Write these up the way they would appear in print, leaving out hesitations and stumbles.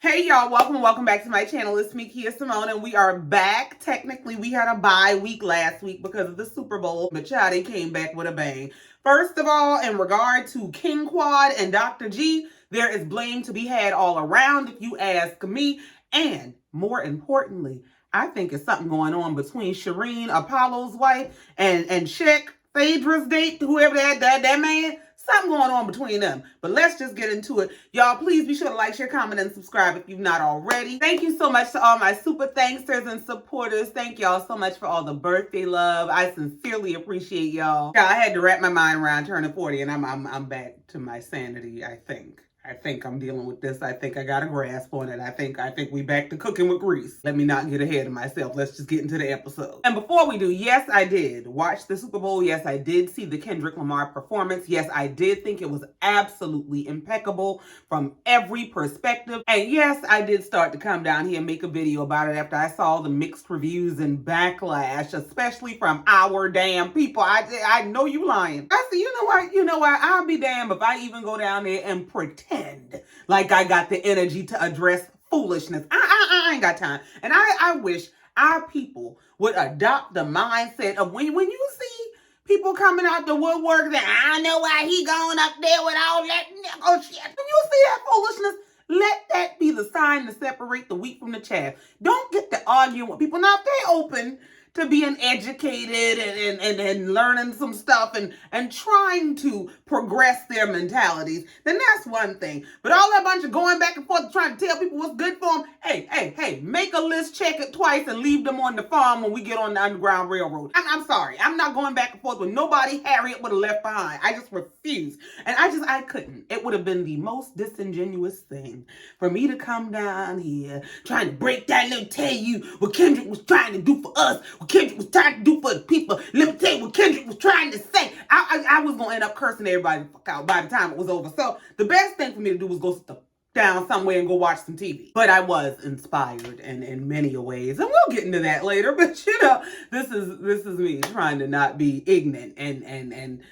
Hey y'all, welcome back to my channel. It's me, Kia Simone, and we are back. Technically, we had a bye week last week because of the Super Bowl, but y'all, they came back with a bang. First of all, in regard to King Quad and Dr. G, there is blame to be had all around if you ask me. And more importantly, I think it's something going on between Shireen, Apollo's wife, and Cheick, Phaedra's date, whoever that man. Something going on between them. But let's just get into it. Y'all, please be sure to like, share, comment, and subscribe if you've not already. Thank you so much to all my super thanksters and supporters. Thank y'all so much for all the birthday love. I sincerely appreciate y'all. Yeah, I had to wrap my mind around turning 40, and I'm back to my sanity, I think. I think I'm dealing with this. I think I got a grasp on it. I think we back to cooking with grease. Let me not get ahead of myself. Let's just get into the episode. And before we do, yes, I did watch the Super Bowl. Yes, I did see the Kendrick Lamar performance. Yes, I did think it was absolutely impeccable from every perspective. And yes, I did start to come down here and make a video about it after I saw the mixed reviews and backlash, especially from our damn people. I know you lying. I said, you know what? I'll be damned if I even go down there and pretend like I got the energy to address foolishness. I ain't got time. And I wish our people would adopt the mindset of when you see people coming out the woodwork that I know why he going up there with all that shit. When you see that foolishness, let that be the sign to separate the wheat from the chaff. Don't get to arguing with people. Now, if they open to being educated and learning some stuff and trying to progress their mentalities, then that's one thing. But all that bunch of going back and forth trying to tell people what's good for them, hey, make a list, check it twice, and leave them on the farm when we get on the Underground Railroad. I'm sorry. I'm not going back and forth with nobody Harriet would have left behind. I just refuse. And I couldn't. It would have been the most disingenuous thing for me to come down here trying to break down and tell you what Kendrick was trying to do for us, what Kendrick was trying to do for the people. Let me tell you what Kendrick was trying to say. I was going to end up cursing everybody the fuck out by the time it was over. So the best thing for me to do was go sit down somewhere and go watch some TV. But I was inspired in many ways. And we'll get into that later. But this is me trying to not be ignorant and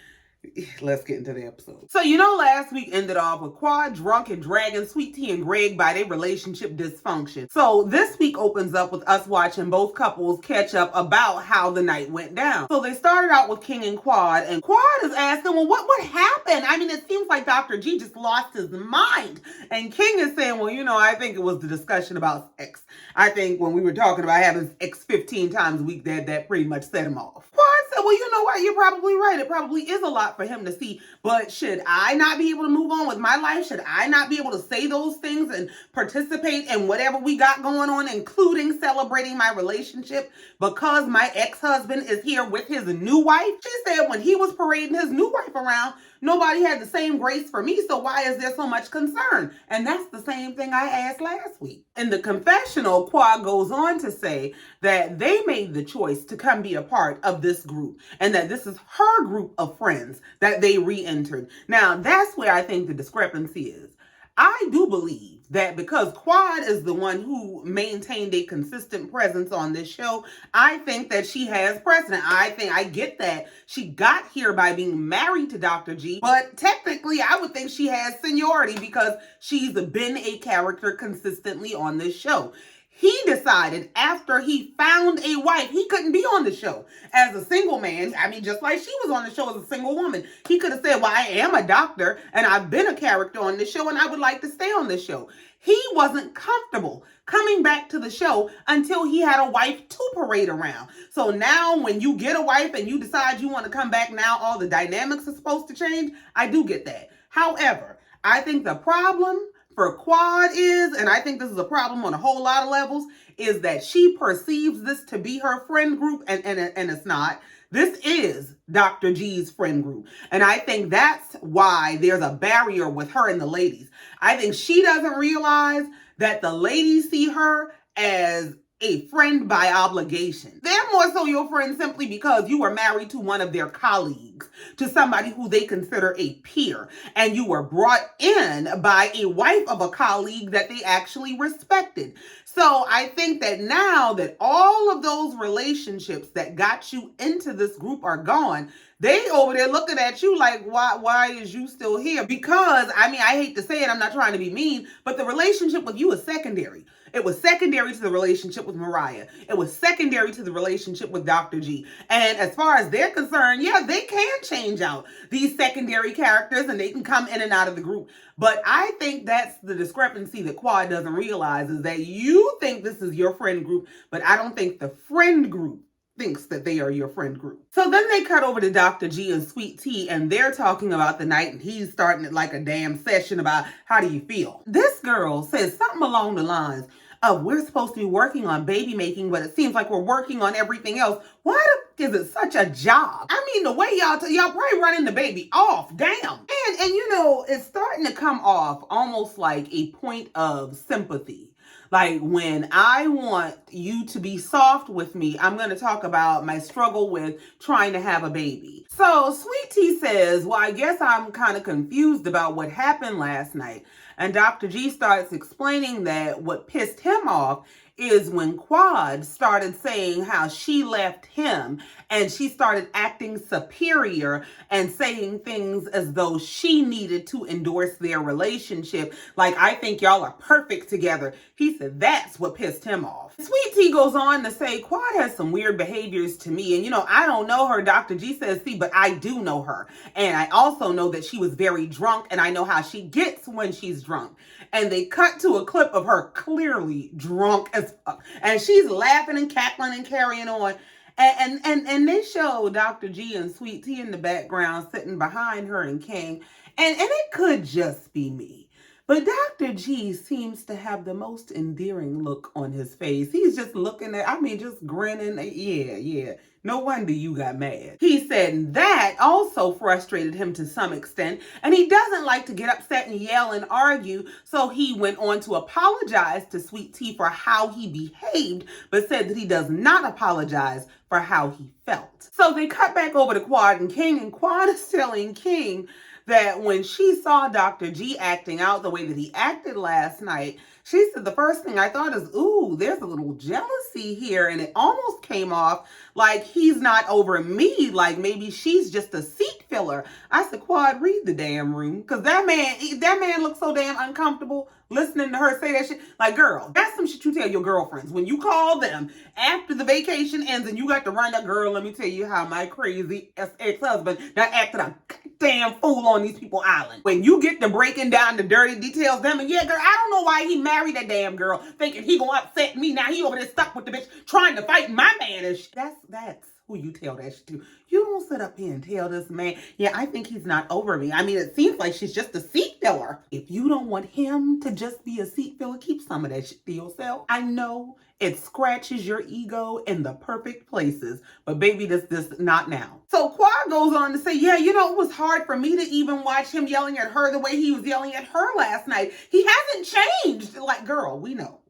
let's get into the episode. So, last week ended off with Quad drunk and dragging Sweet Tea and Greg by their relationship dysfunction. So this week opens up with us watching both couples catch up about how the night went down. So they started out with King and Quad is asking, well, what happened? I mean, it seems like Dr. G just lost his mind. And King is saying, well, I think it was the discussion about sex. I think when we were talking about having sex 15 times a week, that pretty much set him off. Quad said, well, you know what? You're probably right. It probably is a lot for him to see, but should I not be able to move on with my life? Should I not be able to say those things and participate in whatever we got going on, including celebrating my relationship because my ex-husband is here with his new wife? She said when he was parading his new wife around, nobody had the same grace for me, so why is there so much concern? And that's the same thing I asked last week. In the confessional, Quad goes on to say that they made the choice to come be a part of this group and that this is her group of friends that they re-entered. Now, that's where I think the discrepancy is. I do believe that because Quad is the one who maintained a consistent presence on this show, I think that she has precedent. I get that she got here by being married to Dr. G, but technically I would think she has seniority because she's been a character consistently on this show. He decided after he found a wife, he couldn't be on the show as a single man. I mean, just like she was on the show as a single woman. He could have said, well, I am a doctor and I've been a character on this show and I would like to stay on this show. He wasn't comfortable coming back to the show until he had a wife to parade around. So now when you get a wife and you decide you want to come back, now all the dynamics are supposed to change. I do get that. However, I think the problem for Quad is, and I think this is a problem on a whole lot of levels, is that she perceives this to be her friend group, and it's not. This is Dr. G's friend group. And I think that's why there's a barrier with her and the ladies. I think she doesn't realize that the ladies see her as a friend by obligation. They're more so your friend simply because you were married to one of their colleagues. colleagues to somebody who they consider a peer. And you were brought in by a wife of a colleague that they actually respected. So I think that now that all of those relationships that got you into this group are gone, they over there looking at you like, why is you still here? Because, I mean, I hate to say it, I'm not trying to be mean, but the relationship with you is secondary. It was secondary to the relationship with Mariah. It was secondary to the relationship with Dr. G. And as far as they're concerned, yeah, they can change out these secondary characters and they can come in and out of the group. But I think that's the discrepancy that Quad doesn't realize, is that you think this is your friend group, but I don't think the friend group thinks that they are your friend group. So then they cut over to Dr. G and Sweet Tea, and they're talking about the night, and he's starting it like a damn session about how do you feel. This girl says something along the lines of, we're supposed to be working on baby making, but it seems like we're working on everything else. Why is it such a job? I mean, the way y'all probably running the baby off, damn. And you know, it's starting to come off almost like a point of sympathy. Like, when I want you to be soft with me, I'm going to talk about my struggle with trying to have a baby. So Sweet Tea says, well, I guess I'm kind of confused about what happened last night. And Dr. G starts explaining that what pissed him off is when Quad started saying how she left him and she started acting superior and saying things as though she needed to endorse their relationship. Like, I think y'all are perfect together. He said that's what pissed him off. Sweet Tea goes on to say, Quad has some weird behaviors to me. And, you know, I don't know her. Dr. G says, see, but I do know her. And I also know that she was very drunk, and I know how she gets when she's drunk. And they cut to a clip of her clearly drunk as fuck. And she's laughing and cackling and carrying on. And they show Dr. G and Sweet Tea in the background sitting behind her and King. And it could just be me, but Dr. G seems to have the most endearing look on his face. He's just looking at, I mean, just grinning. Yeah. No wonder you got mad. He said that also frustrated him to some extent, and he doesn't like to get upset and yell and argue, so he went on to apologize to Sweet Tea for how he behaved, but said that he does not apologize for how he felt. So they cut back over to Quad and King, and Quad is telling King that when she saw Dr. G acting out the way that he acted last night, she said the first thing I thought is, ooh, there's a little jealousy here. And it almost came off like he's not over me, like maybe she's just a seat filler. I said, Quad, read the damn room. Because that man looks so damn uncomfortable listening to her say that shit. Like, girl, that's some shit you tell your girlfriends. When you call them after the vacation ends and you got to run that, girl, let me tell you how my crazy ex-husband that acted a damn fool on these people island. When you get to breaking down the dirty details, them and yeah, girl, I don't know why he married that damn girl, thinking he gonna upset me. Now he over there stuck with the bitch trying to fight my man and shit. That's who you tell that shit to. You don't sit up here and tell this man, yeah, I think he's not over me. I mean, it seems like she's just a seat filler. If you don't want him to just be a seat filler, keep some of that shit to yourself. I know it scratches your ego in the perfect places, but baby, this not now. So Quad goes on to say, yeah, you know, it was hard for me to even watch him yelling at her the way he was yelling at her last night. He hasn't changed. Like, girl, we know.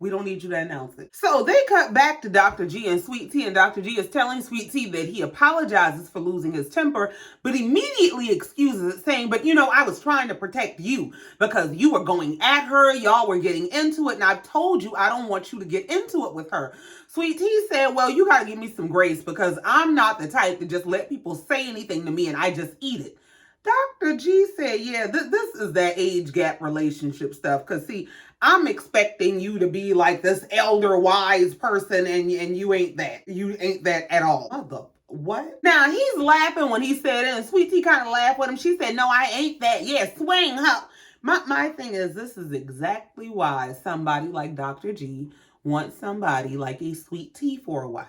We don't need you to announce it. So they cut back to Dr. G and Sweet Tea, and Dr. G is telling Sweet Tea that he apologizes for losing his temper, but immediately excuses it, saying, but you know, I was trying to protect you because you were going at her, y'all were getting into it, and I've told you I don't want you to get into it with her. Sweet Tea said, well, you gotta give me some grace because I'm not the type to just let people say anything to me and I just eat it. Dr. G said, yeah, this is that age gap relationship stuff. Because, see, I'm expecting you to be like this elder wise person, and you ain't that. You ain't that at all. Mother, what? Now, he's laughing when he said it, and Sweet Tea kind of laughed with him. She said, no, I ain't that. Yeah, swing, huh? My thing is, this is exactly why somebody like Dr. G wants somebody like a Sweet Tea for a wife.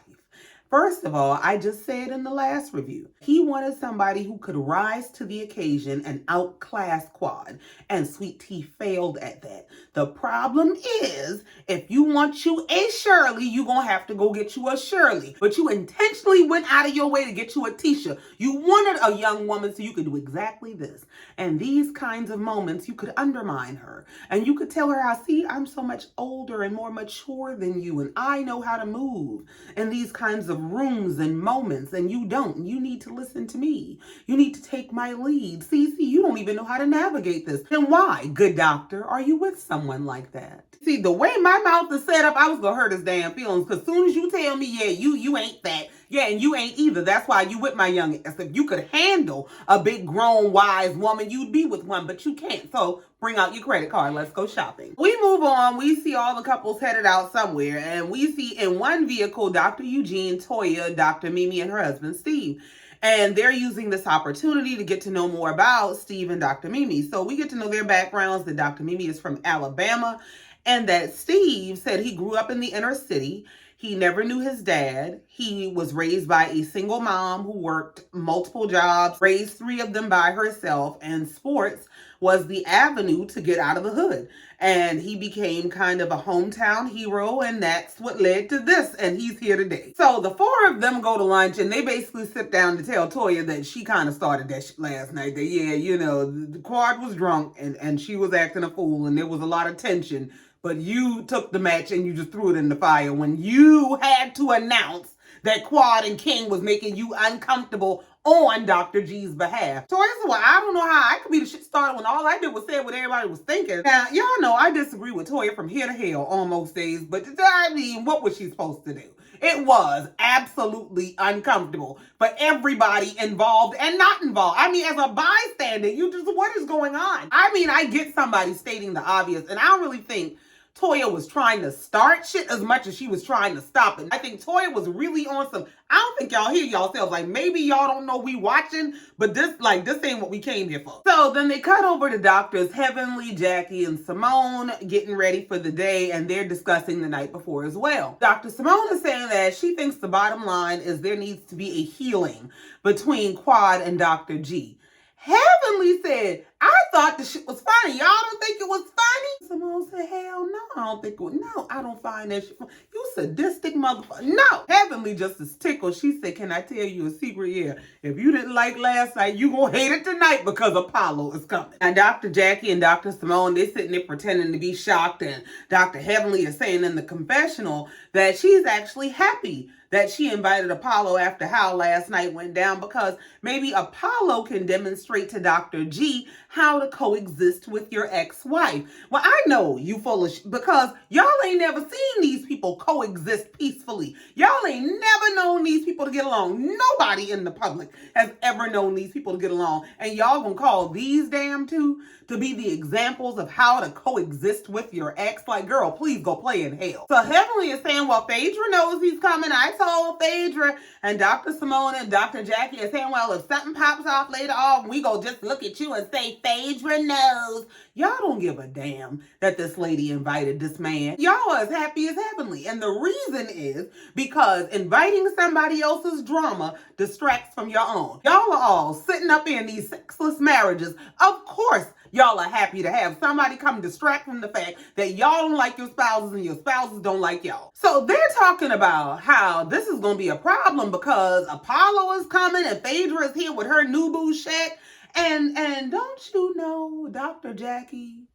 First of all, I just said in the last review, he wanted somebody who could rise to the occasion and outclass Quad, and Sweet Tea failed at that. The problem is, if you want you a Shirley, you're going to have to go get you a Shirley. But you intentionally went out of your way to get you a Tisha. You wanted a young woman so you could do exactly this. And these kinds of moments, you could undermine her. And you could tell her, I see, I'm so much older and more mature than you, and I know how to move in these kinds of of rooms and moments, and you don't. You need to listen to me. You need to take my lead. See, you don't even know how to navigate this. Then why, good doctor, are you with someone like that? See, the way my mouth is set up, I was gonna hurt his damn feelings, because soon as you tell me, yeah, you ain't that, yeah, and you ain't either. That's why you with my young ass. If you could handle a big, grown, wise woman, you'd be with one, but you can't. So bring out your credit card. Let's go shopping. We move on. We see all the couples headed out somewhere, and we see in one vehicle, Dr. Eugene, Toya, Dr. Mimi, and her husband, Steve. And they're using this opportunity to get to know more about Steve and Dr. Mimi. So we get to know their backgrounds, that Dr. Mimi is from Alabama, and that Steve said he grew up in the inner city. He never knew his dad. He was raised by a single mom who worked multiple jobs, raised 3 of them by herself, and sports was the avenue to get out of the hood. And he became kind of a hometown hero, and that's what led to this, and he's here today. So the 4 of them go to lunch, and they basically sit down to tell Toya that she kind of started that shit last night. That, yeah, you know, the quad was drunk, and she was acting a fool, and there was a lot of tension. But you took the match and you just threw it in the fire when you had to announce that Quad and King was making you uncomfortable on Dr. G's behalf. Toya said, well, I don't know how I could be the shit started when all I did was say what everybody was thinking. Now, y'all know I disagree with Toya from here to hell on most days, but I mean, what was she supposed to do? It was absolutely uncomfortable for everybody involved and not involved. I mean, as a bystander, what is going on? I mean, I get somebody stating the obvious, and I don't really think Toya was trying to start shit as much as she was trying to stop it. I think Toya was really on some, I don't think y'all hear yourselves. Like, maybe y'all don't know we watching, but this ain't what we came here for. So then they cut over to Doctors Heavenly, Jackie, and Simone getting ready for the day, and they're discussing the night before as well. Dr. Simone is saying that she thinks the bottom line is there needs to be a healing between Quad and Dr. G. Heavenly said, I thought the shit was funny. Y'all don't think it was funny? Simone said, hell no, I don't think it was. No, I don't find that shit funny. You sadistic motherfucker. No. Heavenly just is tickled. She said, can I tell you a secret? Yeah. If you didn't like last night, you gonna hate it tonight because Apollo is coming. And Dr. Jackie and Dr. Simone, they sitting there pretending to be shocked. And Dr. Heavenly is saying in the confessional that she's actually happy that she invited Apollo after how last night went down, because maybe Apollo can demonstrate to Dr. G how to coexist with your ex-wife. Well, I know you full of because y'all ain't never seen these people coexist peacefully. Y'all ain't never known these people to get along. Nobody in the public has ever known these people to get along. And y'all gonna call these damn two to be the examples of how to coexist with your ex? Like, girl, please go play in hell. So Heavenly is saying, well, Phaedra knows he's coming. I told Phaedra. And Dr. Simone and Dr. Jackie are saying, well, if something pops off later on, we go just look at you and say, Phaedra knows. Y'all don't give a damn that this lady invited this man. Y'all are as happy as Heavenly. And the reason is because inviting somebody else's drama distracts from your own. Y'all are all sitting up in these sexless marriages. Of course, y'all are happy to have somebody come distract from the fact that y'all don't like your spouses and your spouses don't like y'all. So they're talking about how this is going to be a problem because Apollo is coming and Phaedra is here with her new boo Cheick. And don't you know Dr. Jackie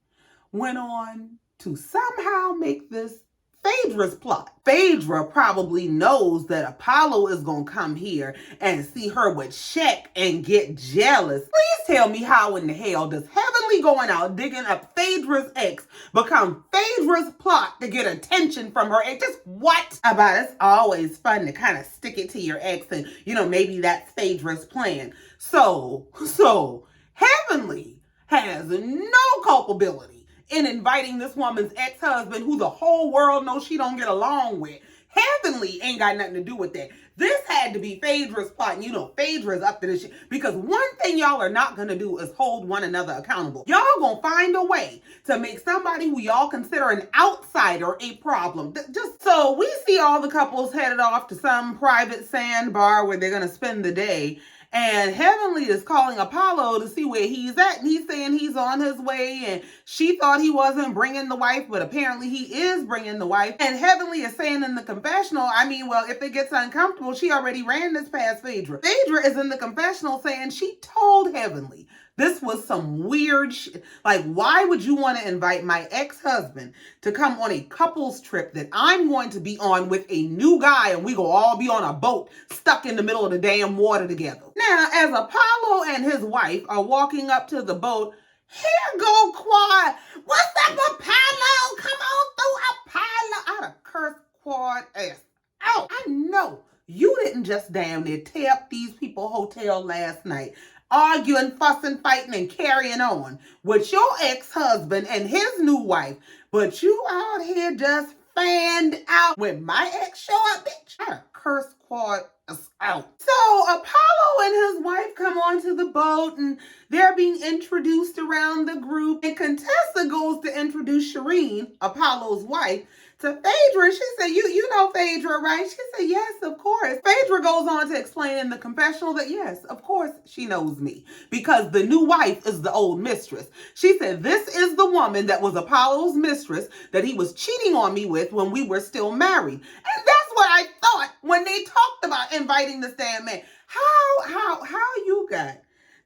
went on to somehow make this Phaedra's plot. Phaedra probably knows that Apollo is going to come here and see her with Cheick and get jealous. Please tell me how in the hell does Heavenly going out digging up Phaedra's ex become Phaedra's plot to get attention from her ex? Just what about it? It's always fun to kind of stick it to your ex and, you know, maybe that's Phaedra's plan. So Heavenly has no culpability in inviting this woman's ex-husband who the whole world knows she don't get along with. Heavenly ain't got nothing to do with that. This had to be Phaedra's plot. And you know, Phaedra's up to this shit. Because one thing y'all are not going to do is hold one another accountable. Y'all going to find a way to make somebody who y'all consider an outsider a problem. Just so we see all the couples headed off to some private sandbar where they're going to spend the day. And Heavenly is calling Apollo to see where he's at. And he's saying he's on his way. And she thought he wasn't bringing the wife, but apparently he is bringing the wife. And Heavenly is saying in the confessional, I mean, well, if it gets uncomfortable, she already ran this past Phaedra. Phaedra is in the confessional saying she told Heavenly This was some weird shit. Like, why would you want to invite my ex-husband to come on a couples trip that I'm going to be on with a new guy, and we go all be on a boat stuck in the middle of the damn water together? Now, as Apollo and his wife are walking up to the boat, here go Quad. What's up, Apollo? Come on through, Apollo. I'd have cursed Quad ass out. I know you didn't just damn near tear up these people hotel last night, arguing, fussing, fighting, and carrying on with your ex-husband and his new wife. But you out here just fanned out when my ex show up, bitch. I'd curse Quad us out. So Apollo and his wife come onto the boat, and they're being introduced around the group. And Contessa goes to introduce Shireen, Apollo's wife, to Phaedra. She said, you know Phaedra, right? She said, yes, of course. Phaedra goes on to explain in the confessional that, yes, of course she knows me, because the new wife is the old mistress. She said, this is the woman that was Apollo's mistress that he was cheating on me with when we were still married. And that's what I thought when they talked about inviting this damn man. How you got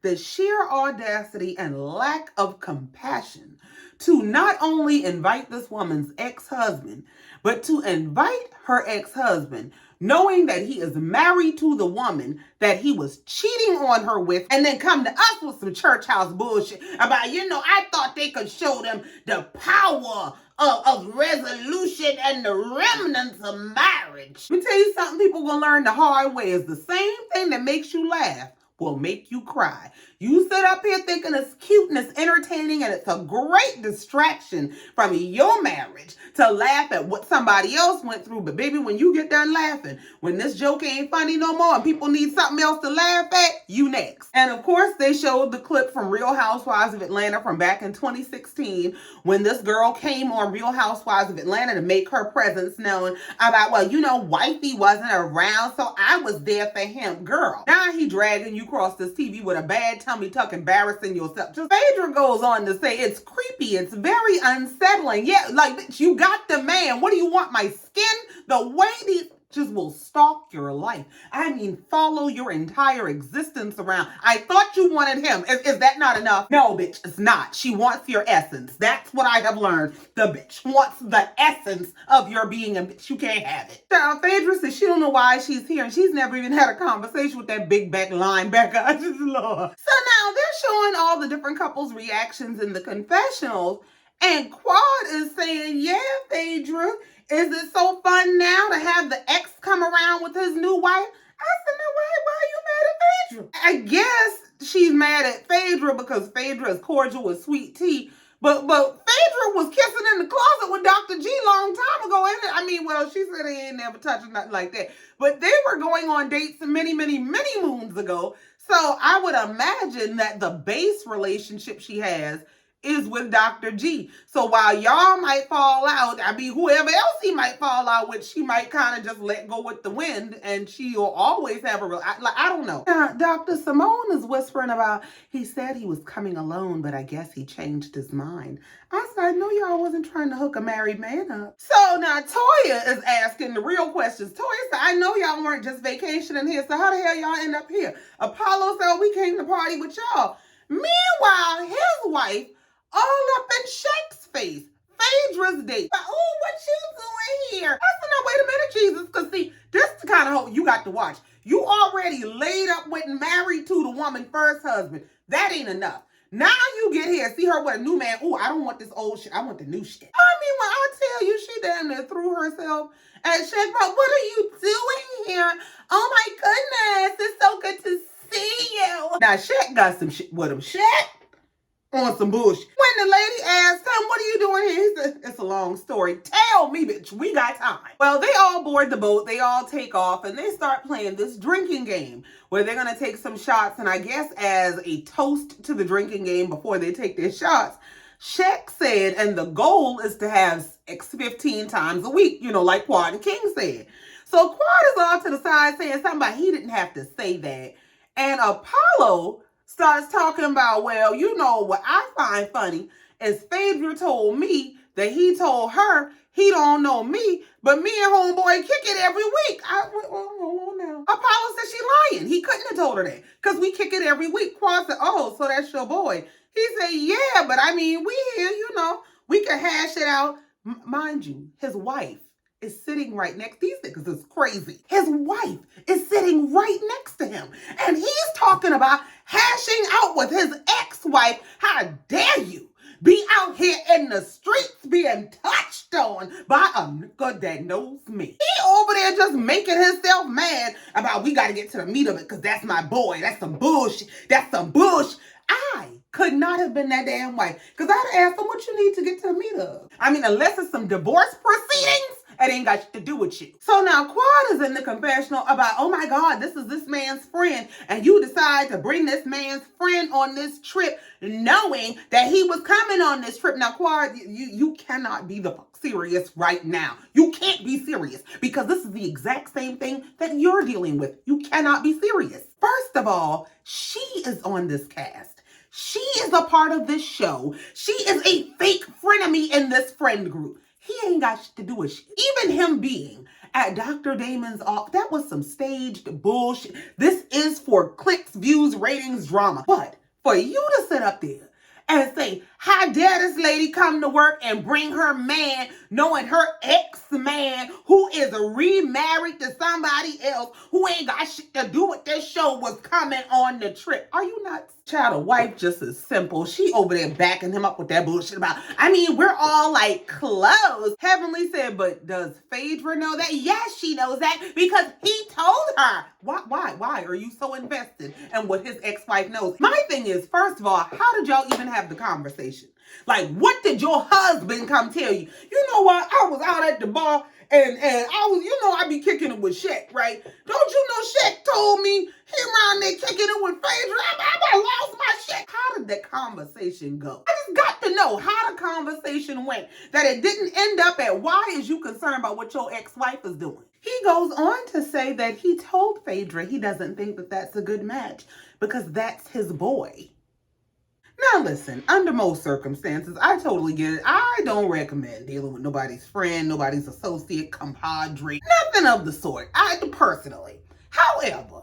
the sheer audacity and lack of compassion to not only invite this woman's ex-husband, but to invite her ex-husband, knowing that he is married to the woman that he was cheating on her with, and then come to us with some church house bullshit about, I thought they could show them the power of resolution and the remnants of marriage. Let me tell you something people gonna learn the hard way is the same thing that makes you laugh will make you cry. You sit up here thinking it's cute and it's entertaining and it's a great distraction from your marriage to laugh at what somebody else went through. But baby, when you get done laughing, when this joke ain't funny no more and people need something else to laugh at, you next. And of course, they showed the clip from Real Housewives of Atlanta from back in 2016 when this girl came on Real Housewives of Atlanta to make her presence known about, wifey wasn't around, so I was there for him. Girl, now he dragging you across this TV with a bad tummy tuck, embarrassing yourself. Just Phaedra goes on to say it's creepy, it's very unsettling. Yeah, like, bitch, you got the man. What do you want, my skin? The way these just will stalk your life. I mean, follow your entire existence around. I thought you wanted him. Is that not enough? No, bitch, it's not. She wants your essence. That's what I have learned. The bitch wants the essence of your being, and bitch, you can't have it. So Phaedra says she don't know why she's here, and she's never even had a conversation with that big back linebacker. I just love her. So now they're showing all the different couples' reactions in the confessionals, and Quad is saying, yeah, Phaedra, is it so fun now to have the ex come around with his new wife? I said, no, why are you mad at Phaedra? I guess she's mad at Phaedra because Phaedra is cordial with sweet tea. But Phaedra was kissing in the closet with Dr. G long time ago, ain't it? I mean, well, she said they ain't never touching nothing like that. But they were going on dates many, many, many moons ago. So I would imagine that the base relationship she has is with Dr. G. So while y'all might fall out, I mean, whoever else he might fall out with, she might kind of just let go with the wind, and she'll always have I don't know. Dr. Simone is whispering about, he said he was coming alone, but I guess he changed his mind. I said, I know y'all wasn't trying to hook a married man up. So now Toya is asking the real questions. Toya said, I know y'all weren't just vacationing here, so how the hell y'all end up here? Apollo said, we came to party with y'all. Meanwhile, his wife all up in Cheick's face. Phaedra's date. Oh, what you doing here? I said, no, wait a minute, Jesus. Because see, this is the kind of hope you got to watch. You already laid up with and married to the woman's first husband. That ain't enough. Now you get here, see her with a new man. Oh, I don't want this old shit. I want the new shit. I mean, when I tell you, she damn near threw herself at Cheick. What are you doing here? Oh my goodness, it's so good to see you. Now Cheick got some shit with him. Cheick on some bullshit. When the lady asked him, what are you doing here? He said, it's a long story. Tell me, bitch, we got time. Well, they all board the boat. They all take off, and they start playing this drinking game where they're going to take some shots. And I guess as a toast to the drinking game before they take their shots, Cheick said, and the goal is to have sex 15 times a week, like Quad and King said. So Quad is off to the side saying something about he didn't have to say that. And Apollo starts talking about, well, what I find funny is Phaedra told me that he told her he don't know me, but me and homeboy kick it every week. Hold on now. Apollo said she lying. He couldn't have told her that because we kick it every week. Quad said, oh, so that's your boy. He said, yeah, but I mean, we here, we can hash it out. Mind you, his wife is sitting right next. These niggas is crazy. His wife is sitting right next to him. And he's talking about hashing out with his ex-wife. How dare you be out here in the streets being touched on by a nigga that knows me. He over there just making himself mad about we got to get to the meat of it because that's my boy. That's some bullshit. That's some bullshit. I could not have been that damn wife because I'd asked him what you need to get to the meat of. I mean, unless it's some divorce proceedings, it ain't got to do with you. So now Quad is in the confessional about, oh my God, this is this man's friend. And you decide to bring this man's friend on this trip knowing that he was coming on this trip. Now, Quad, you cannot be the fuck serious right now. You can't be serious because this is the exact same thing that you're dealing with. You cannot be serious. First of all, she is on this cast. She is a part of this show. She is a fake frenemy in this friend group. He ain't got shit to do with shit. Even him being at Dr. Damon's office, that was some staged bullshit. This is for clicks, views, ratings, drama. But for you to sit up there and say, how dare this lady come to work and bring her man, knowing her ex-man who is remarried to somebody else who ain't got shit to do with this show was coming on the trip. Are you nuts? Child, a wife just as simple. She over there backing him up with that bullshit about, I mean, we're all like close. Heavenly said, but does Phaedra know that? Yes, she knows that because he told her. Why are you so invested in what his ex-wife knows? My thing is, first of all, how did y'all even have the conversation? Like, what did your husband come tell you? You know what? I was out at the bar and I was, I be kicking it with Cheick, right? Don't you know Cheick told me he around there kicking it with Phaedra? I lost my shit. How did that conversation go? I just got to know how the conversation went. That it didn't end up at why is you concerned about what your ex-wife is doing? He goes on to say that he told Phaedra he doesn't think that that's a good match because that's his boy. Now listen, under most circumstances, I totally get it. I don't recommend dealing with nobody's friend, nobody's associate, compadre, nothing of the sort. I personally. However,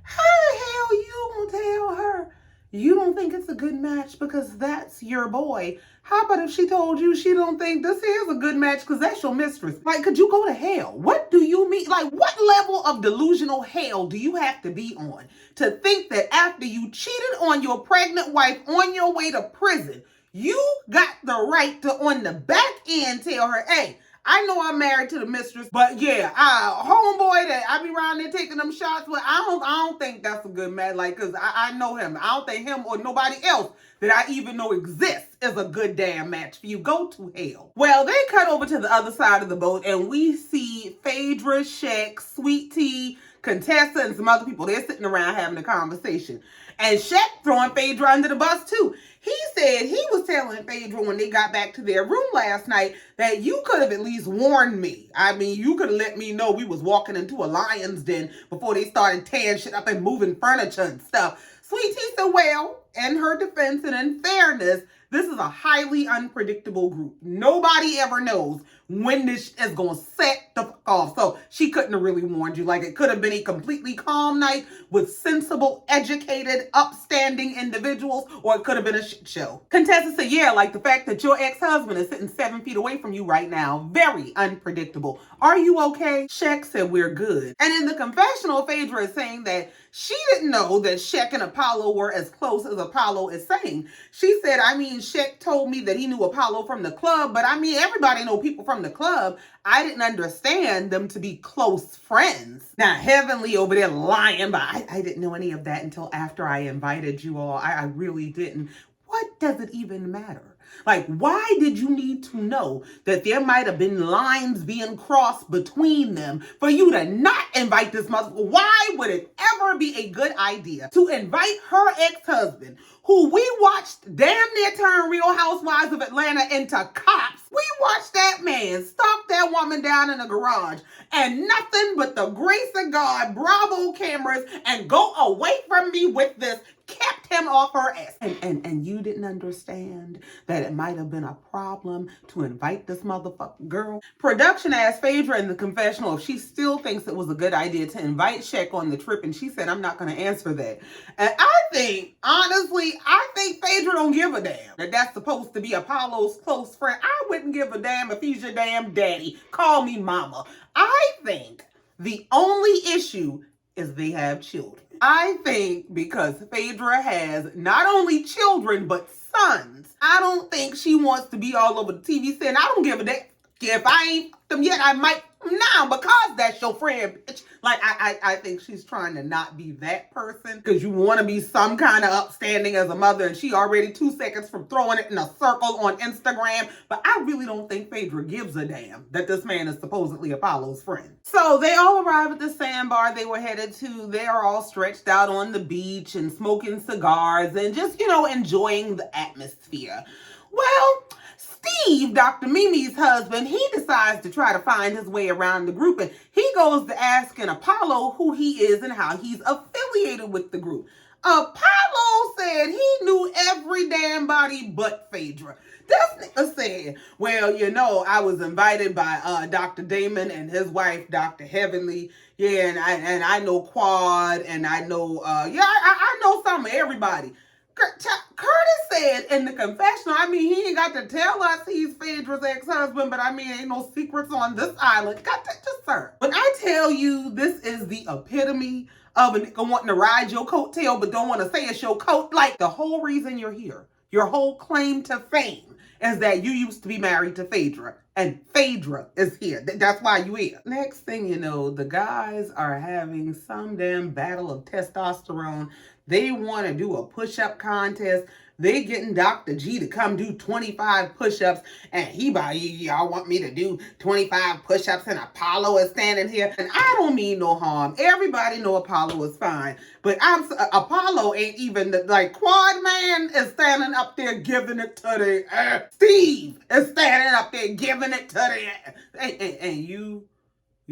how the hell you gonna tell her you don't think it's a good match because that's your boy? How about if she told you she don't think this is a good match because that's your mistress? Like, could you go to hell? What do you mean? Like, what level of delusional hell do you have to be on to think that after you cheated on your pregnant wife on your way to prison, you got the right to, on the back end, tell her, hey, I know I'm married to the mistress, but yeah, homeboy that I be around there taking them shots with, I don't think that's a good match. Like, cause I know him. I don't think him or nobody else that I even know exists is a good damn match for you. Go to hell. Well, they cut over to the other side of the boat and we see Phaedra, Cheick, Sweet Tea, Contessa, and some other people. They're sitting around having a conversation. And Cheick throwing Phaedra under the bus too. He said he was telling Phaedra when they got back to their room last night that you could have at least warned me. I mean, you could have let me know we was walking into a lion's den before they started tearing shit up and moving furniture and stuff. Sweet Tea said, well, in her defense and in fairness, this is a highly unpredictable group. Nobody ever knows when this is going to set the fuck off. So she couldn't have really warned you. Like, it could have been a completely calm night with sensible, educated, upstanding individuals, or it could have been a shit show. Contessa said, yeah, like the fact that your ex-husband is sitting 7 feet away from you right now. Very unpredictable. Are you okay? Cheick said, we're good. And in the confessional, Phaedra is saying that she didn't know that Cheick and Apollo were as close as Apollo is saying. She said, I mean, Cheick told me that he knew Apollo from the club, but I mean, everybody know people from the club. I didn't understand them to be close friends. Now, Heavenly over there lying, but I didn't know any of that until after I invited you all. I really didn't. What does it even matter? Like, why did you need to know that there might have been lines being crossed between them for you to not invite this mother? Why would it ever be a good idea to invite her ex-husband, who we watched damn near turn Real Housewives of Atlanta into cops? We watched that man stalk that woman down in the garage and nothing but the grace of God, Bravo cameras, and go away from me with this kept him off her ass. And you didn't understand that that it might have been a problem to invite this motherfucking girl. Production asked Phaedra in the confessional if she still thinks it was a good idea to invite Cheick on the trip, and she said, I'm not going to answer that. And I think, honestly, Phaedra don't give a damn that that's supposed to be Apollo's close friend. I wouldn't give a damn if he's your damn daddy. Call me mama. I think the only issue is they have children. I think because Phaedra has not only children, but sons, I don't think she wants to be all over the TV saying, I don't give a damn. If I ain't them yet, I might now because that's your friend, bitch. Like, I think she's trying to not be that person because you want to be some kind of upstanding as a mother, and she already 2 seconds from throwing it in a circle on Instagram. But I really don't think Phaedra gives a damn that this man is supposedly Apollo's friend. So they all arrive at the sandbar they were headed to. They are all stretched out on the beach and smoking cigars and just, enjoying the atmosphere. Well, Steve, Dr. Mimi's husband, he decides to try to find his way around the group, and he goes to asking Apollo who he is and how he's affiliated with the group. Apollo said he knew every damn body but Phaedra. This nigga said, well, I was invited by Dr. Damon and his wife, Dr. Heavenly. Yeah, and I know Quad, and I know, I know some of everybody. Curtis said in the confessional, he ain't got to tell us he's Phaedra's ex-husband, but ain't no secrets on this island. Got to just, sir. When I tell you this is the epitome of a nigga wanting to ride your coattail, but don't want to say it's your coat, like the whole reason you're here, your whole claim to fame is that you used to be married to Phaedra, and Phaedra is here. That's why you here. Next thing you know, the guys are having some damn battle of testosterone. They want to do a push-up contest. They getting Dr. G to come do 25 push-ups, and y'all want me to do 25 push-ups, and Apollo is standing here. And I don't mean no harm. Everybody know Apollo is fine, but Apollo ain't even Quad Man is standing up there giving it to the air. Steve is standing up there giving it to the air. And you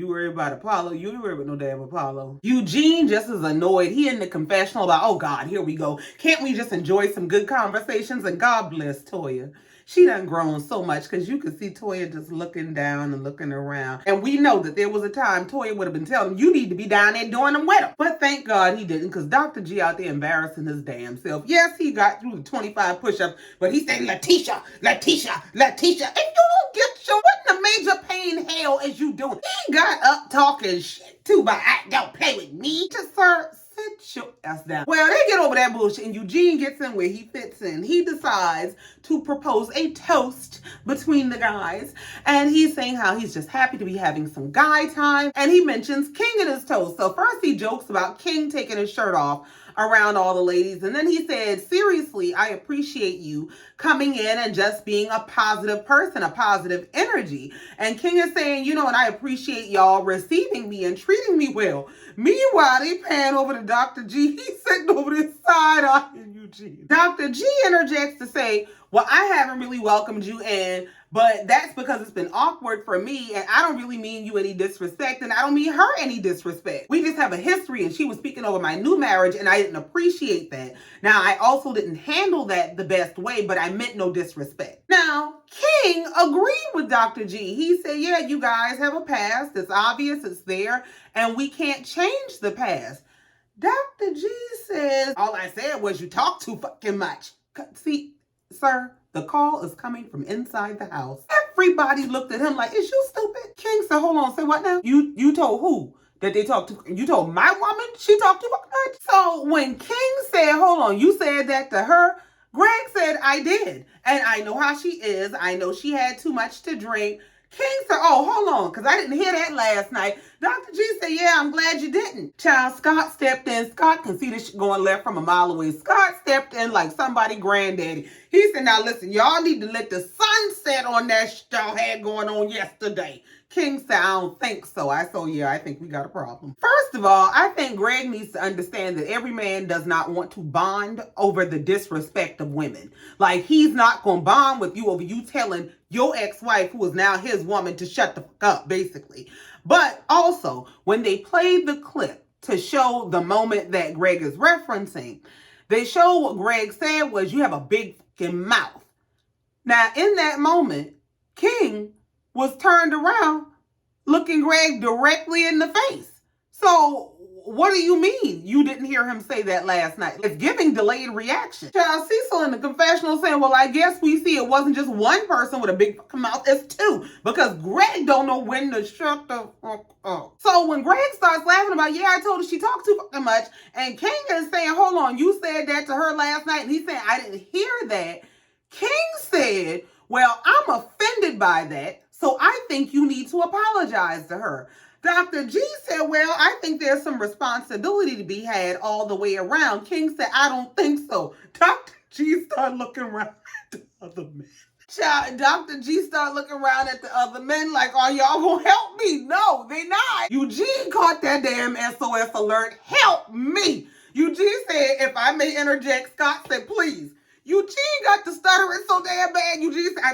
worry about Apollo? You ain't worry about no damn Apollo. Eugene just is annoyed. He in the confessional about, oh God, here we go. Can't we just enjoy some good conversations? And God bless Toya. She done grown so much because you could see Toya just looking down and looking around. And we know that there was a time Toya would have been telling him, you need to be down there doing them with him. But thank God he didn't, because Dr. G out there embarrassing his damn self. Yes, he got through the 25 push-ups, but he said, Letitia. If you don't get what in the major pain hell is you doing? He got up talking shit too, but don't play with me. Just, sir, sit your ass down. Well, they get over that bullshit, and Eugene gets in where he fits in. He decides to propose a toast between the guys, and he's saying how he's just happy to be having some guy time, and he mentions King in his toast. So first he jokes about King taking his shirt off around all the ladies, and then he said, seriously, I appreciate you coming in and just being a positive person, a positive energy. And King is saying, and I appreciate y'all receiving me and treating me well. Meanwhile, they pan over to Dr. G. He's sitting over this side eyeing Eugene. Dr. G interjects to say, well, I haven't really welcomed you in, but that's because it's been awkward for me, and I don't really mean you any disrespect, and I don't mean her any disrespect. We just have a history, and she was speaking over my new marriage, and I didn't appreciate that. Now, I also didn't handle that the best way, but I meant no disrespect. Now, King agreed with Dr. G. He said, yeah, you guys have a past. It's obvious, it's there, and we can't change the past. Dr. G says, all I said was you talk too fucking much. See, sir, the call is coming from inside the house. Everybody looked at him like, is you stupid? King said, hold on, say what now? You told who that they talked to? You told my woman she talked too much? So when King said, hold on, you said that to her? Greg said, I did. And I know how she is. I know she had too much to drink. King said, oh, hold on, because I didn't hear that last night. Dr. G said, yeah, I'm glad you didn't. Child, Scott stepped in. Scott can see this shit going left from a mile away. Scott stepped in like somebody granddaddy. He said, now listen, y'all need to let the sun set on that shit y'all had going on yesterday. King said, I don't think so. I think we got a problem. First of all, I think Greg needs to understand that every man does not want to bond over the disrespect of women. Like, he's not going to bond with you over you telling your ex-wife, who is now his woman, to shut the fuck up, basically. But also, when they played the clip to show the moment that Greg is referencing, they show what Greg said was, you have a big fucking mouth. Now, in that moment, King was turned around looking Greg directly in the face. So, what do you mean you didn't hear him say that last night? It's giving delayed reaction. Child Cecil in the confessional saying, well, I guess we see it wasn't just one person with a big mouth, it's two. Because Greg don't know when to shut the fuck up. So when Greg starts laughing about, yeah, I told her she talked too fucking much, and King is saying, hold on, you said that to her last night, and he's saying, I didn't hear that. King said, well, I'm offended by that, so I think you need to apologize to her. Dr. G said, well, I think there's some responsibility to be had all the way around. King said, I don't think so. Dr. G started looking around at the other men. Dr. G started looking around at the other men like, are y'all gonna help me? No, they not. Eugene caught that damn SOS alert. Help me. Eugene said, if I may interject, Scott said, please. Eugene got the stuttering so damn bad. Eugene said, I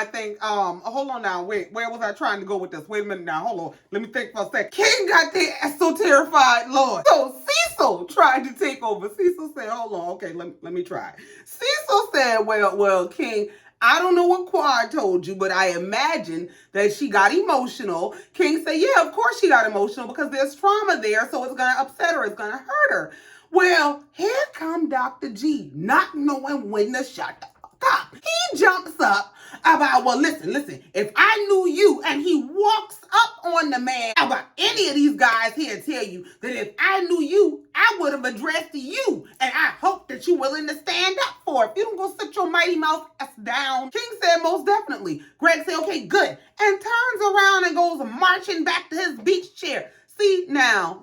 think, hold on now. Wait, where was I trying to go with this? Wait a minute now. Hold on. Let me think for a second. King got the ass so terrified, Lord. So Cecil tried to take over. Cecil said, hold on. Okay, let me try. Cecil said, well, King, I don't know what Quad told you, but I imagine that she got emotional. King said, yeah, of course she got emotional because there's trauma there, so it's going to upset her. It's going to hurt her. Well, here come Dr. G, not knowing when to shut the fuck up. He jumps up about, well, listen, if I knew you, and he walks up on the man about any of these guys here tell you that if I knew you, I would have addressed you, and I hope that you're willing to stand up for it. If you don't go sit your mighty mouth ass down. King said, most definitely. Greg said, okay, good, and turns around and goes marching back to his beach chair. See, now,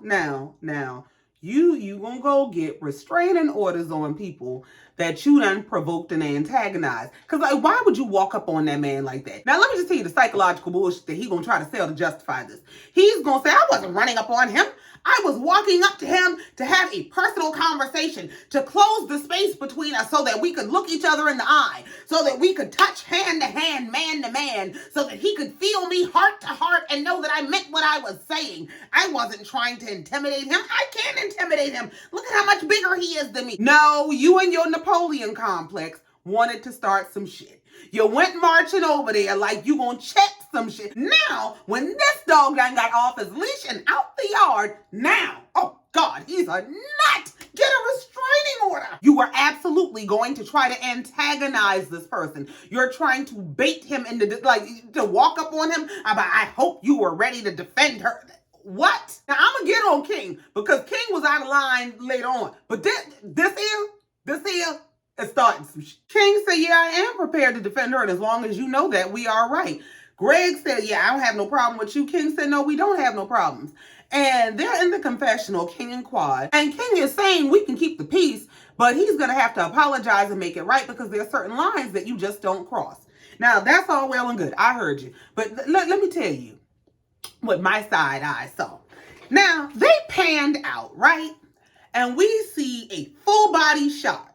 you gonna go get restraining orders on people that you done provoked and antagonized. Because, like, why would you walk up on that man like that? Now, let me just tell you the psychological bullshit that he gonna try to sell to justify this. He's gonna say, I wasn't running up on him. I was walking up to him to have a personal conversation, to close the space between us so that we could look each other in the eye, so that we could touch hand to hand, man to man, so that he could feel me heart to heart and know that I meant what I was saying. I wasn't trying to intimidate him. I can't intimidate him. Look at how much bigger he is than me. No, you and your Napoleon complex wanted to start some shit. You went marching over there like you gonna check some shit. Now, when this dog done got off his leash and out the yard, now, oh God, he's a nut. Get a restraining order. You were absolutely going to try to antagonize this person. You're trying to bait him into, like, to walk up on him about, I hope you were ready to defend her. What? Now, I'm gonna get on King because King was out of line later on. But this here, is starting some shit. King said, yeah, I am prepared to defend her, and as long as you know that, we are right. Greg said, yeah, I don't have no problem with you. King said, no, we don't have no problems. And they're in the confessional, King and Quad. And King is saying we can keep the peace, but he's going to have to apologize and make it right because there are certain lines that you just don't cross. Now, that's all well and good. I heard you. But let me tell you what my side eye saw. Now, they panned out, right? And we see a full body shot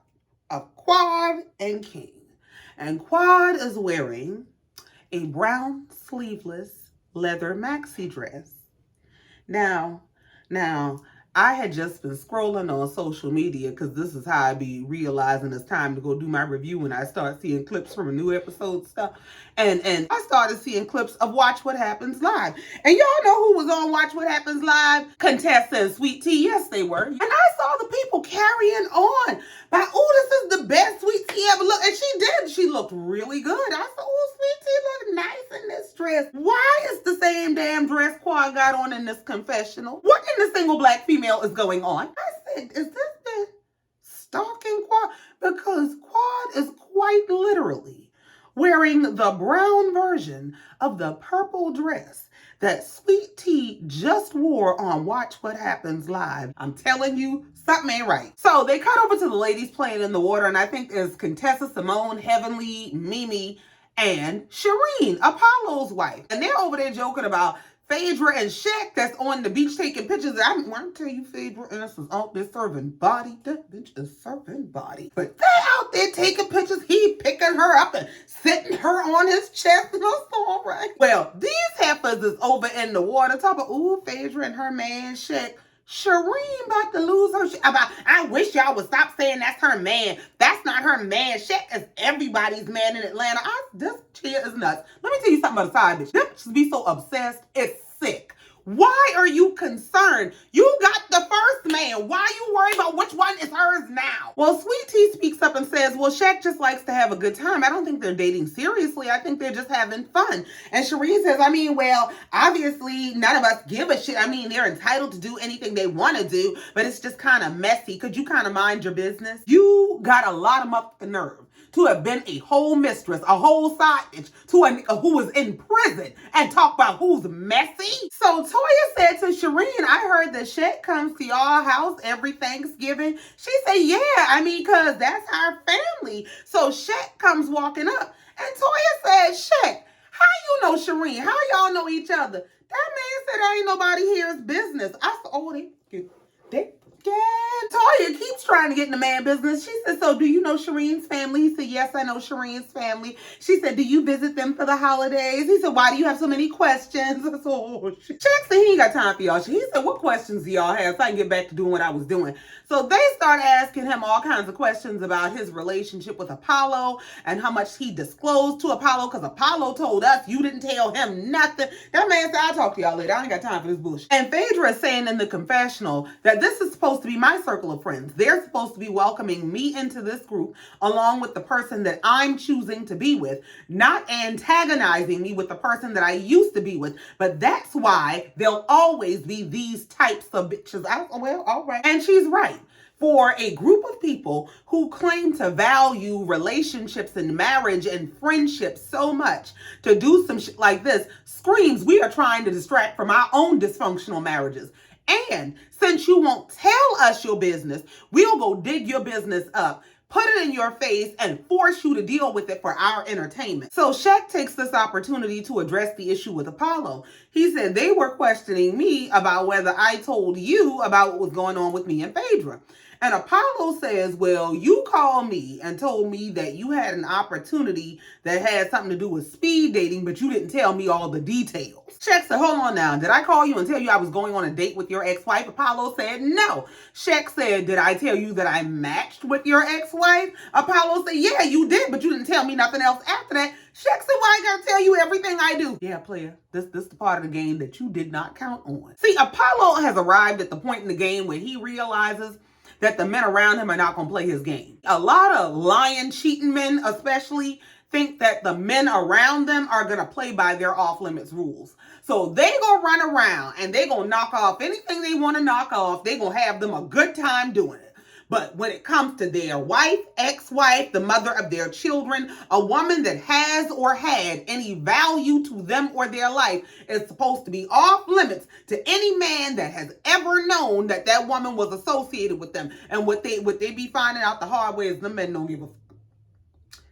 of Quad and King. And Quad is wearing a brown sleeveless leather maxi dress. Now, I had just been scrolling on social media because this is how I be realizing it's time to go do my review when I start seeing clips from a new episode stuff. And I started seeing clips of Watch What Happens Live. And y'all know who was on Watch What Happens Live? Contessa and Sweet Tea. Yes, they were. And I saw the people carrying on. Like, oh, this is the best Sweet Tea ever looked. And she did. She looked really good. I said, oh, Sweet Tea looked nice in this dress. Why is the same damn dress Quad got on in this confessional? What in the single black female is going on? I said, is this the stalking Quad? Because Quad is quite literally wearing the brown version of the purple dress that Sweet Tea just wore on Watch What Happens Live. I'm telling you, something ain't right. So they cut over to the ladies playing in the water, and I think there's Contessa, Simone, Heavenly, Mimi, and Shireen, Apollo's wife. And they're over there joking about Phaedra and Cheick that's on the beach taking pictures. I want to tell you, Phaedra is out there serving body. That bitch is serving body. But they're out there taking pictures. He picking her up and sitting her on his chest. And that's all right. Well, these heifers is over in the water talking about, ooh, Phaedra and her man Cheick Shireen about to lose her shit. About, I wish y'all would stop saying that's her man. That's not her man. Cheick is everybody's man in Atlanta. This chick is nuts. Let me tell you something about a side bitch. Them bitches be so obsessed. It's sick. Why are you concerned? You got the first man. Why are you worried about which one is hers now? Well, Sweet Tea speaks up and says, well, Cheick just likes to have a good time. I don't think they're dating seriously. I think they're just having fun. And Shireen says, I mean, well, obviously none of us give a shit. I mean, they're entitled to do anything they want to do, but it's just kind of messy. Could you kind of mind your business? You got a lot of motherfucking nerve to have been a whole mistress, a whole side bitch, to a nigga who was in prison and talk about who's messy. So Toya said to Shireen, I heard that Cheick comes to y'all house every Thanksgiving. She said, yeah, I mean, because that's our family. So Cheick comes walking up. And Toya said, Cheick, how you know Shireen? How y'all know each other? That man said, ain't nobody here's business. I said, oh, they Toya keeps trying to get in the man business. She said, so do you know Shireen's family? He said, yes, I know Shireen's family. She said, do you visit them for the holidays? He said, why do you have so many questions? I said, oh, shit. Cheick said he ain't got time for y'all. He said, what questions do y'all have so I can get back to doing what I was doing? So they started asking him all kinds of questions about his relationship with Apollo and how much he disclosed to Apollo, because Apollo told us you didn't tell him nothing. That man said, I'll talk to y'all later. I ain't got time for this bullshit. And Phaedra is saying in the confessional that this is supposed to be my circle of friends. They're supposed to be welcoming me into this group along with the person that I'm choosing to be with, not antagonizing me with the person that I used to be with. But that's why there'll always be these types of bitches. Well, all right. And she's right. For a group of people who claim to value relationships and marriage and friendship so much, to do some shit like this screams we are trying to distract from our own dysfunctional marriages. And since you won't tell us your business, we'll go dig your business up, put it in your face, and force you to deal with it for our entertainment. So Cheick takes this opportunity to address the issue with Apollo. He said they were questioning me about whether I told you about what was going on with me and Phaedra. And Apollo says, well, you called me and told me that you had an opportunity that had something to do with speed dating, but you didn't tell me all the details. Cheick said, hold on now. Did I call you and tell you I was going on a date with your ex-wife? Apollo said, no. Cheick said, did I tell you that I matched with your ex-wife? Apollo said, yeah, you did, but you didn't tell me nothing else after that. Cheick said, why I gotta tell you everything I do? Yeah, player, this is the part of the game that you did not count on. See, Apollo has arrived at the point in the game where he realizes that the men around him are not going to play his game. A lot of lying, cheating men especially think that the men around them are going to play by their off-limits rules. So they going to run around and they going to knock off anything they want to knock off. They going to have them a good time doing it. But when it comes to their wife, ex-wife, the mother of their children, a woman that has or had any value to them or their life is supposed to be off limits to any man that has ever known that that woman was associated with them. And what they be finding out the hard way is the men don't give a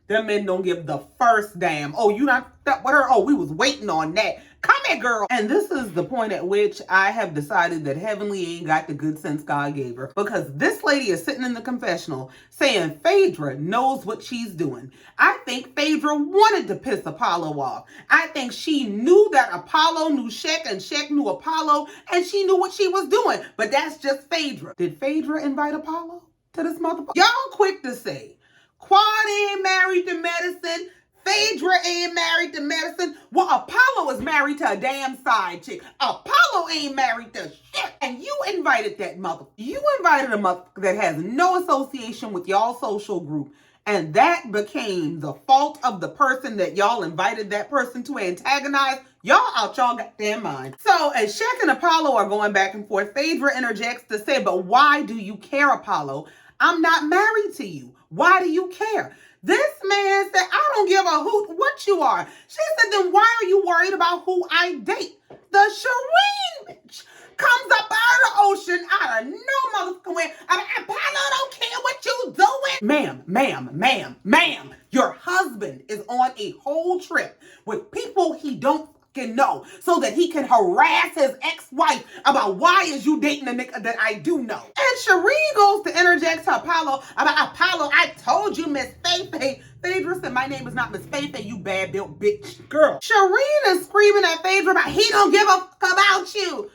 them men don't give the first damn. Oh, you not stuck with her? Oh, we was waiting on that. Come here, girl. And this is the point at which I have decided that Heavenly ain't got the good sense God gave her. Because this lady is sitting in the confessional saying Phaedra knows what she's doing. I think Phaedra wanted to piss Apollo off. I think she knew that Apollo knew Cheick and Cheick knew Apollo, and she knew what she was doing. But that's just Phaedra. Did Phaedra invite Apollo to this motherfucker? Y'all quick to say Quad ain't married to medicine. Phaedra ain't married to medicine. Well, Apollo is married to a damn side chick. Apollo ain't married to shit. And you invited that mother. You invited a mother that has no association with y'all social group. And that became the fault of the person that y'all invited that person to antagonize. Y'all out y'all goddamn mind. So as Cheick and Apollo are going back and forth, Phaedra interjects to say, but why do you care, Apollo? I'm not married to you. Why do you care? This man said, I don't give a hoot what you are. She said, then why are you worried about who I date? The Shireen bitch comes up out of the ocean, out of no motherfucking way. I mean, Apollo don't care what you doing. Ma'am, your husband is on a whole trip with people he don't can know so that he can harass his ex-wife about why is you dating a nigga that I do know. And Shireen goes to interject to Apollo about Apollo, I told you, Miss Faye. Phaedra said, my name is not Miss Faye, you bad built bitch. Girl. Shireen is screaming at Phaedra about he don't give a fuck about you.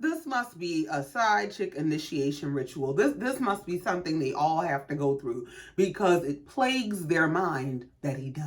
This must be a side chick initiation ritual. This must be something they all have to go through because it plagues their mind that he does.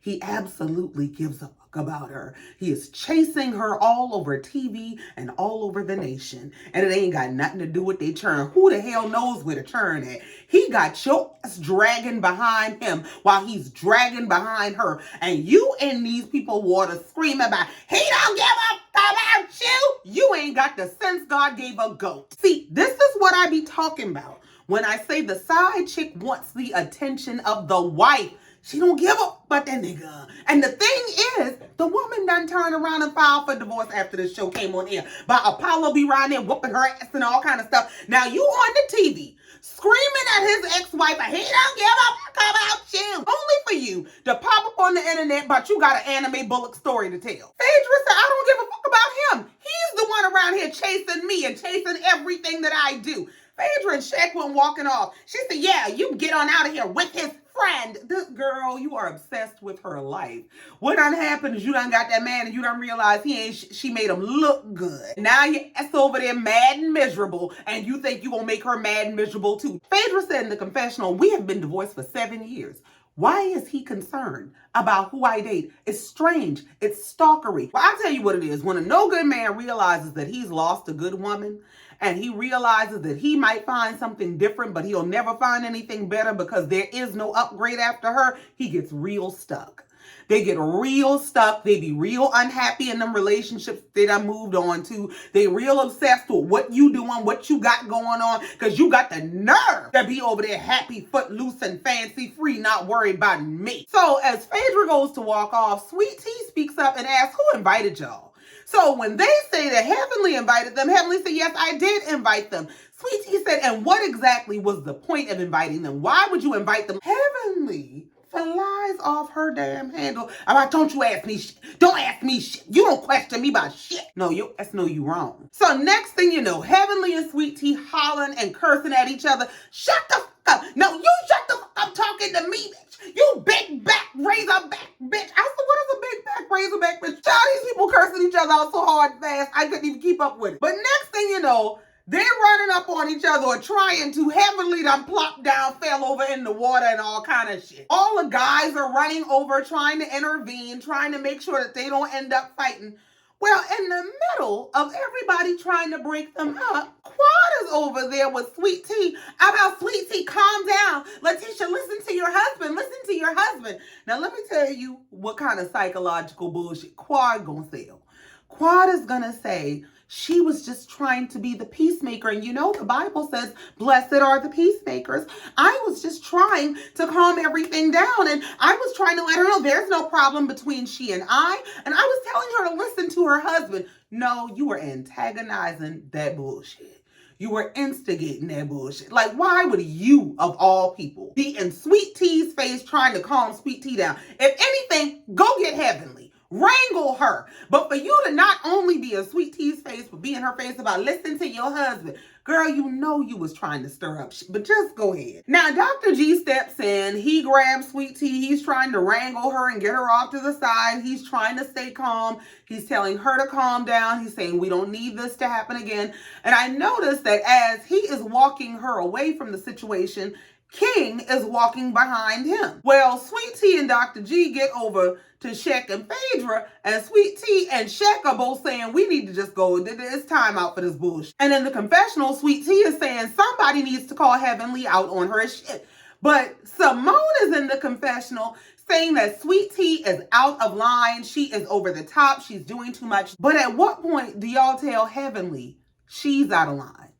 He absolutely gives a fuck about her. He is chasing her all over TV and all over the nation. And it ain't got nothing to do with their turn. Who the hell knows where to turn at? He got your ass dragging behind him while he's dragging behind her. And you in these people water screaming about, he don't give a fuck about you. You ain't got the sense God gave a goat. See, this is what I be talking about when I say the side chick wants the attention of the wife. She don't give a but that nigga. And the thing is, the woman done turned around and filed for divorce after the show came on air. But Apollo be around there whooping her ass and all kind of stuff. Now you on the TV screaming at his ex-wife, he don't give a fuck about you. Only for you to pop up on the internet, but you got an anime Bullock story to tell. Phaedra said, I don't give a fuck about him. He's the one around here chasing me and chasing everything that I do. Phaedra and Cheick went walking off. She said, yeah, you get on out of here with his friend. This girl, you are obsessed with her life. What done happened is you done got that man and you done realized she made him look good. Now your ass over there mad and miserable and you think you gonna make her mad and miserable too. Phaedra said in the confessional, we have been divorced for 7 years. Why is he concerned about who I date? It's strange. It's stalkery. Well, I'll tell you what it is. When a no good man realizes that he's lost a good woman and he realizes that he might find something different, but he'll never find anything better because there is no upgrade after her, he gets real stuck. They get real stuck. They be real unhappy in them relationships they done moved on to. They real obsessed with what you doing, what you got going on, because you got the nerve to be over there happy, footloose, and fancy free, not worried about me. So as Phaedra goes to walk off, Sweet Tea speaks up and asks, who invited y'all? So when they say that Heavenly invited them, Heavenly said, yes, I did invite them. Sweet Tea said, and what exactly was the point of inviting them? Why would you invite them? Heavenly flies off her damn handle. About, don't you ask me shit. Don't ask me shit. You don't question me about shit. No, you wrong. So next thing you know, Heavenly and Sweet Tea hollering and cursing at each other. Shut the fuck up. No, you shut the fuck up talking to me, bitch. You big back razorback bitch. I said, what is a big back razorback bitch? Child, these people cursing each other out so hard and fast, I couldn't even keep up with it. But next thing you know, they're running up on each other or trying to. Heavenly done plopped down, fell over in the water and all kind of shit. All the guys are running over, trying to intervene, trying to make sure that they don't end up fighting. Well, in the middle of everybody trying to break them up, Quad is over there with Sweet Tea. About Sweet Tea, calm down. Letitia, listen to your husband. Listen to your husband. Now, let me tell you what kind of psychological bullshit Quad gonna sell. Quad is gonna say, she was just trying to be the peacemaker. And you know, the Bible says, blessed are the peacemakers. I was just trying to calm everything down. And I was trying to let her know there's no problem between she and I. And I was telling her to listen to her husband. No, you were antagonizing that bullshit. You were instigating that bullshit. Like, why would you, of all people, be in Sweet Tea's face trying to calm Sweet Tea down? If anything, go get Heavenly. Wrangle her. But for you to not only be in Sweet Tea's face, but be in her face about listening to your husband, girl, you know you was trying to stir up shit, but just go ahead. Now, Dr. G steps in. He grabs Sweet Tea. He's trying to wrangle her and get her off to the side. He's trying to stay calm. He's telling her to calm down. He's saying, we don't need this to happen again. And I noticed that as he is walking her away from the situation, King is walking behind him. Well, Sweet Tea and Dr. G get over to Cheick and Phaedra, and Sweet Tea and Cheick are both saying, we need to just go. It's time out for this bullshit. And in the confessional, Sweet Tea is saying somebody needs to call Heavenly out on her shit. But Simone is in the confessional saying that Sweet Tea is out of line. She is over the top. She's doing too much. But at what point do y'all tell Heavenly she's out of line?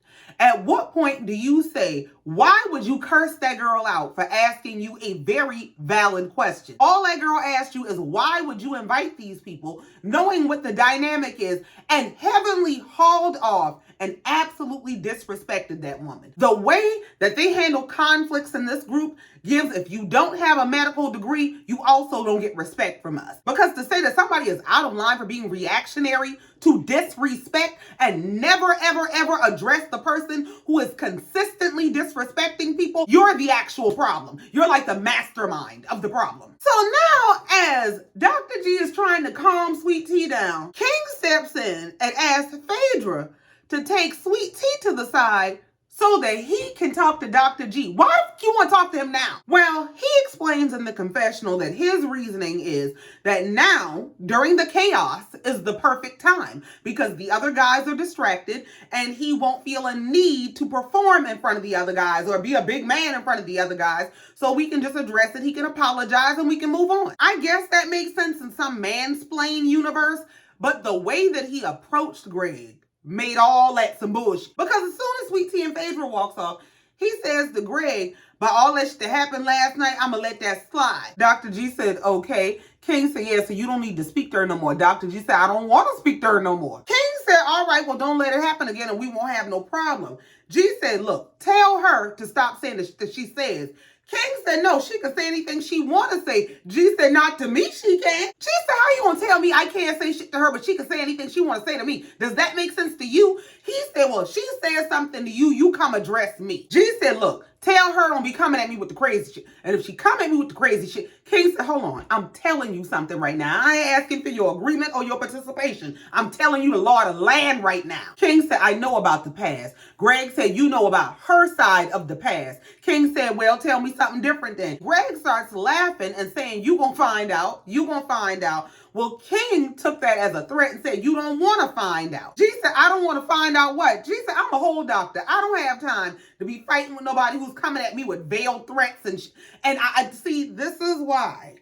At what point do you say, why would you curse that girl out for asking you a very valid question? All that girl asked you is, why would you invite these people, knowing what the dynamic is? And Heavenly hauled off and absolutely disrespected that woman. The way that they handle conflicts in this group gives, if you don't have a medical degree, you also don't get respect from us. Because to say that somebody is out of line for being reactionary to disrespect and never, ever, ever address the person who is consistently disrespecting people, you're the actual problem. You're like the mastermind of the problem. So now, as Dr. G is trying to calm Sweet Tea down, King says steps in and asks Phaedra to take Sweet Tea to the side so that he can talk to Dr. G. Why do you want to talk to him now? Well, he explains in the confessional that his reasoning is that now, during the chaos, is the perfect time because the other guys are distracted and he won't feel a need to perform in front of the other guys or be a big man in front of the other guys. So we can just address it, he can apologize, and we can move on. I guess that makes sense in some mansplain universe, but the way that he approached Greg made all that some bullshit. Because as soon as Sweet Tea and Phaedra walks off, he says to Greg, by all that shit that happened last night, I'm going to let that slide. Dr. G said, okay. King said, yeah, so you don't need to speak to her no more. Dr. G said, I don't want to speak to her no more. King said, all right, well, don't let it happen again and we won't have no problem. G said, look, tell her to stop saying the shit that she says. King said, no, she can say anything she want to say. G said, not to me, she can't. G said, how you going to tell me I can't say shit to her, but she can say anything she want to say to me? Does that make sense to you? He said, well, if she says something to you, you come address me. G said, look, tell her don't be coming at me with the crazy shit. And if she come at me with the crazy shit, King said, hold on, I'm telling you something right now. I ain't asking for your agreement or your participation. I'm telling you the law of the land right now. King said, I know about the past. Greg said, you know about her side of the past. King said, well, tell me something different then. Greg starts laughing and saying, you gonna find out. You gonna find out. Well, King took that as a threat and said, you don't want to find out. G said, I don't want to find out what? G said, I'm a whole doctor. I don't have time to be fighting with nobody who's coming at me with veiled threats. And I see, this is why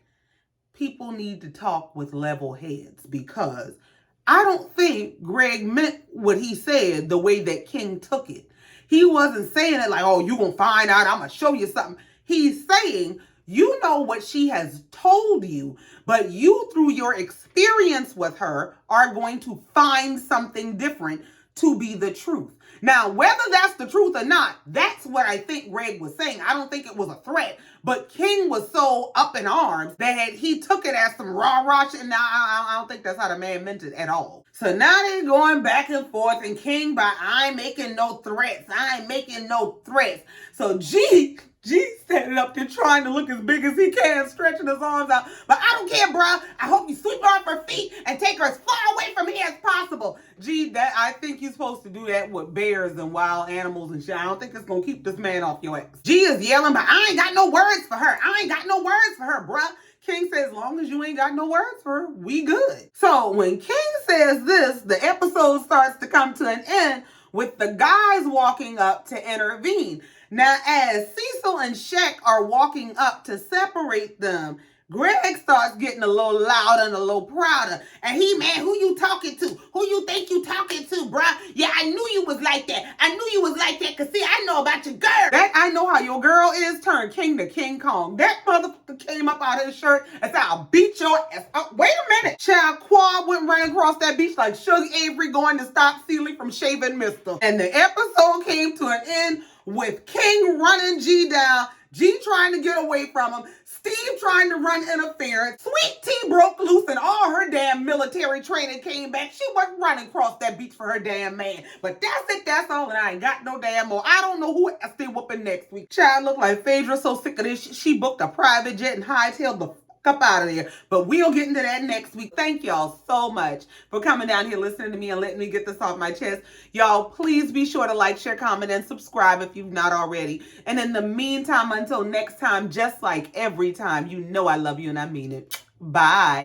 people need to talk with level heads, because I don't think Greg meant what he said the way that King took it. He wasn't saying it like, oh, you gonna find out, I'm gonna show you something. He's saying, you know what she has told you, but you, through your experience with her, are going to find something different to be the truth. Now, whether that's the truth or not, that's what I think Greg was saying. I don't think it was a threat, but King was so up in arms that he took it as some rah-rah shit. Now, I don't think that's how the man meant it at all. So now they're going back and forth, and King by, I ain't making no threats. I ain't making no threats. So G standing up there trying to look as big as he can, stretching his arms out. But I don't care, bro. I hope you sweep her off her feet and take her as far away from here as possible. G, I think you're supposed to do that with bears and wild animals and shit. I don't think it's going to keep this man off your ass. G is yelling, but I ain't got no words for her. I ain't got no words for her, bruh. King says, as long as you ain't got no words for her, we good. So when King says this, the episode starts to come to an end with the guys walking up to intervene. Now, as Cecil and Cheick are walking up to separate them, Greg starts getting a little louder and a little prouder. And he, man, who you talking to? Who you think you talking to, bruh? Yeah, I knew you was like that. I knew you was like that, because see, I know about your girl. That I know how your girl is turned King to King Kong. That motherfucker came up out of his shirt and said, I'll beat your ass up. Wait a minute. Child, Quad went running across that beach like Sugar Avery going to stop Celie from shaving Mister. And the episode came to an end with King running G down, G trying to get away from him, Steve trying to run interference, Sweet Tea broke loose and all her damn military training came back. She wasn't running across that beach for her damn man. But that's it, that's all, and I ain't got no damn more. I don't know who I stay whooping next week. Child look like Phaedra so sick of this. She booked a private jet and hightailed the up out of there. But we'll get into that next week. Thank y'all so much for coming down here, listening to me, and letting me get this off my chest. Y'all, please be sure to like, share, comment, and subscribe if you've not already. And in the meantime, until next time, just like every time, you know I love you and I mean it. Bye.